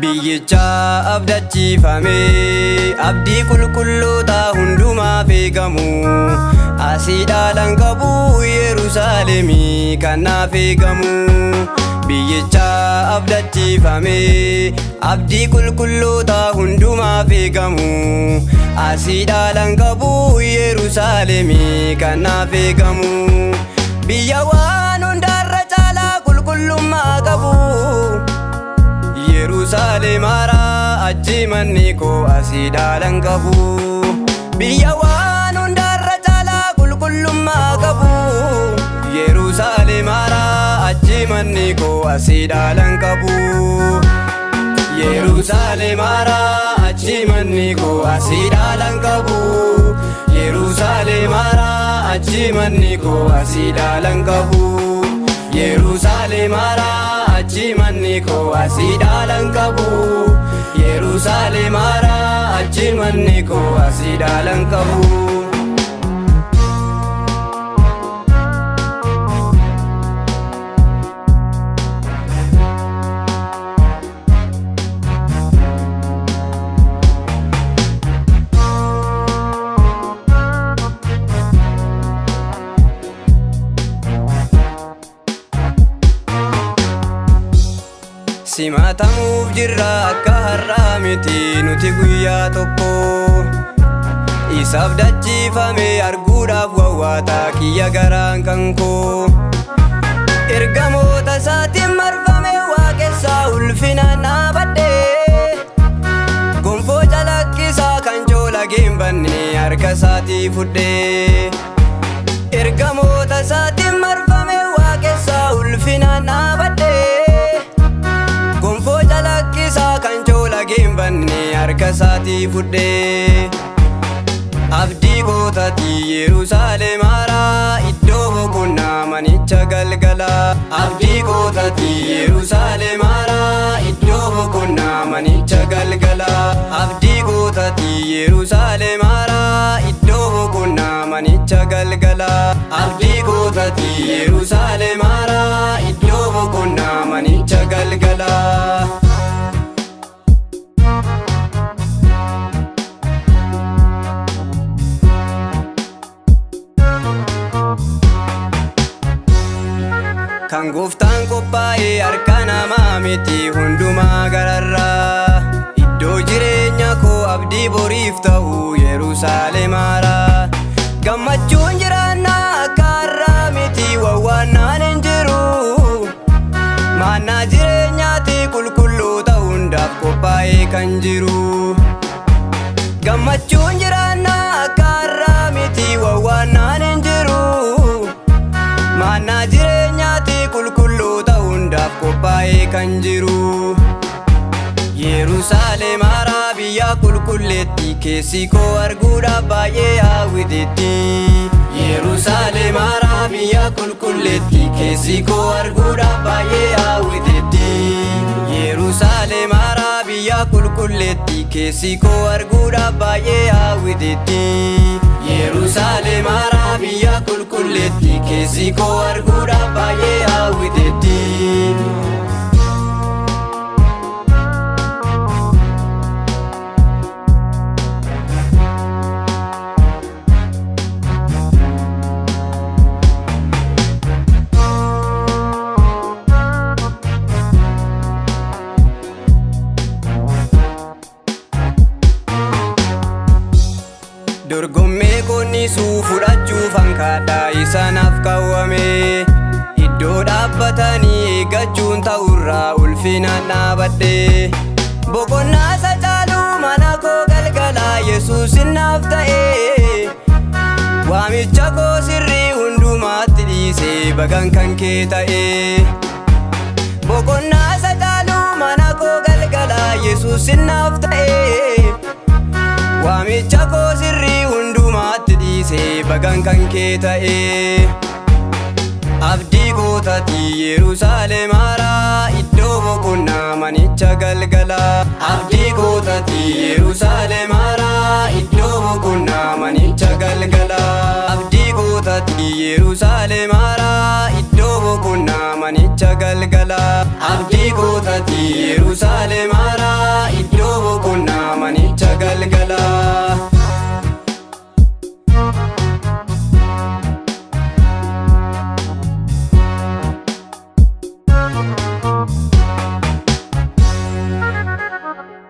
Biyyicha abdachiifame abdii qulqulloota hundumaaf eegamu asiidhaan qabu Yerusaalem kanaaf eegamu. Biyyicha abdachiifame abdii qulqulloota hundumaaf eegamu asiidhaan qabu Yerusaalem kanaaf eegamu. Biyya waan hundarra caalaa qulqullummaa qabu Yerusaalem Haaraa achi manni koo asiidhaan qabu. Biyya waan hundarra caalaa qulqullummaa qabu Yerusaalem Haaraa achi manni koo asiidhaan qabu. Yerusaalem Haaraa achi manni koo asiidhaan qabu. Yerusaalem Haaraa achi manni koo asiidhaan qabu. Yerusaalem Haaraa achi manni koo asiidhaan qabu. Yerusaalem Haaraa achi manni koo asiidhaan qabu. Simatamuuf jirra akka har'aa miti nuti guyyaa tokko isaaf dachiifame arguudhaaf wawwaataa kiyya garaan kan koo. Ergamoota isaatiin marfame waaqessaa ulfinaan dhaabadhee gonfoo calaqqisaa kan coolageen banne harka isaatii fudhee. Ergamoota isaatiin marfame waaqessaa ulfinaan dhaabadhee gonfoo calaqqisaa kan coolageen banne harka isaatii fudhee. Abdii kootati Yerusaalem Haaraa iddoo boqonnaa manicha galgala. Abdii kootati Yerusaalem Haaraa iddoo boqonnaa manicha galgala. Abdii kootati Yerusaalem Haaraa iddoo boqonnaa manicha galgala. Abdii kootati Yerusaalem Haaraa iddoo boqonnaa manicha galgala. Kan gooftaan qophaa'e harka namaa miti hundumaa gararraa. Iddoo jireenya koo abdii boriif ta'u Yerusaalem Haaraa. Gammachuun jiraannaa akka har'aa miti wawwaannaan hin jiru. Maannaa jireenyaati qulqulloota hundaaf qophaa'e kan jiru. Gammachuun jiraannaa akka har'aa miti wawwaannaan hin jiru. Maannaa jireenyaati qulqulloota hundaaf qophaa'e kan jiru. Yerusaalem Haaraa biyya qulqulleetti keessi koo arguudhaaf baay'ee hawwiteetti. Yerusaalem Haaraa biyya qulqulleetti keessi koo arguudhaaf baay'ee hawwiteetti. Yerusaalem Haaraa biyya qulqulleetti keessi koo arguudhaaf baay'ee hawwiteetti. Yerusaalem Haaraa biyya qulqulleetti keessi koo arguudhaaf baay'ee hawwiteetti. Dorgommee konnisuu fudhachuuf hankaadhaa isaanaaf kaawwame. Iddoo dhaabbatanii eeggachuun ta'urraa ulfinaan dhaabadhe. Boqonnaa isa caaluu mana koo galgalaa Yesuus naaf ta'e. Waamicha koo sirrii hundumaatti dhiisee bagaan kan kee ta'e. Boqonnaa isa caaluu mana koo galgalaa Yesuus naaf ta'e. Waamicha koo sirrii hundumaatti dhiisee bagaan kan kee ta'e. Abdii kootati Yerusaalem Haaraa iddoo boqonnaa manicha galgala. Abdii kootati Yerusaalem Haaraa iddoo boqonnaa manicha galgala. Abdii kootati Yerusaalem Haaraa iddoo boqonnaa manicha waamicha galgala abdii kootati Yerusaalem haaraa iddoo boqonnaa